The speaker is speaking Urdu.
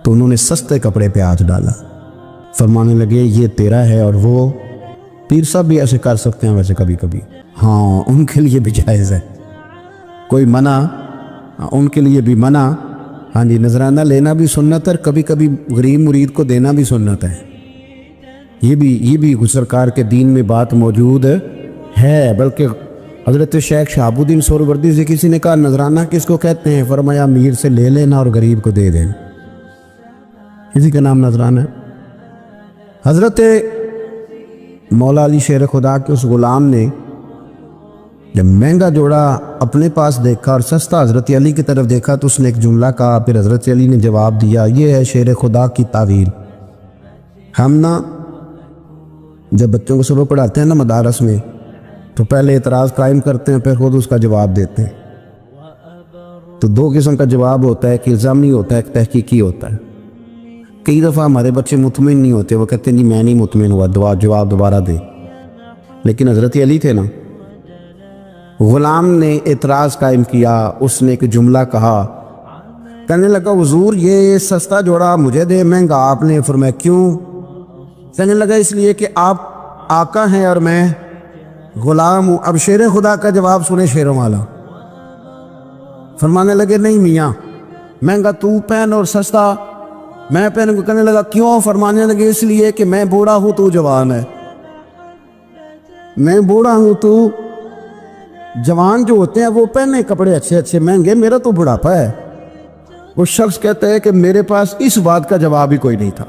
تو انہوں نے سستے کپڑے پہ ہاتھ ڈالا، فرمانے لگے یہ تیرا ہے۔ اور وہ پیر صاحب بھی ایسے کر سکتے ہیں ویسے کبھی کبھی، ہاں ان کے لیے بھی جائز ہے، کوئی منع ان کے لیے بھی منع۔ ہاں جی، نذرانہ لینا بھی سنت ہے، کبھی کبھی غریب مرید کو دینا بھی سنت ہے، یہ بھی سرکار کے دین میں بات موجود ہے۔ بلکہ حضرت شیخ شہاب الدین سہروردی سے کسی نے کہا نذرانہ کس کو کہتے ہیں؟ فرمایا امیر سے لے لینا اور غریب کو دے دینا، اسی کا نام نذرانہ ہے۔ حضرت مولا علی شیر خدا کے اس غلام نے جب مہنگا جوڑا اپنے پاس دیکھا اور سستا حضرت علی کی طرف دیکھا تو اس نے ایک جملہ کہا، پھر حضرت علی نے جواب دیا، یہ ہے شیر خدا کی تعویل۔ ہم نا جب بچوں کو سبق پڑھاتے ہیں نا مدارس میں، تو پہلے اعتراض قائم کرتے ہیں، پھر خود اس کا جواب دیتے ہیں۔ تو دو قسم کا جواب ہوتا ہے، ایک الزامی ہوتا ہے، ایک تحقیقی ہوتا ہے۔ کئی دفعہ ہمارے بچے مطمئن نہیں ہوتے، وہ کہتے ہیں جی میں نہیں مطمئن ہوا، جواب دوبارہ دے۔ لیکن حضرت علی تھے نا، غلام نے اعتراض قائم کیا، اس نے ایک جملہ کہا، کہنے لگا حضور یہ سستا جوڑا مجھے دے، مہنگا آپ نے۔ فرمایا کیوں؟ کہنے لگا اس لیے کہ آپ آقا ہیں اور میں غلام ہوں۔ اب شیر خدا کا جواب سنے شیروں والا، فرمانے لگے نہیں میاں، مہنگا تو پہن اور سستا میں پہن کو۔ کہنے لگا کیوں؟ فرمانے لگے اس لیے کہ میں بوڑھا ہوں تو جوان ہے، میں بوڑھا ہوں تو جوان جو ہوتے ہیں وہ پہنے کپڑے اچھے اچھے مہنگے، میرا تو بڑھاپا ہے۔ وہ شخص کہتا ہے کہ میرے پاس اس بات کا جواب ہی کوئی نہیں تھا۔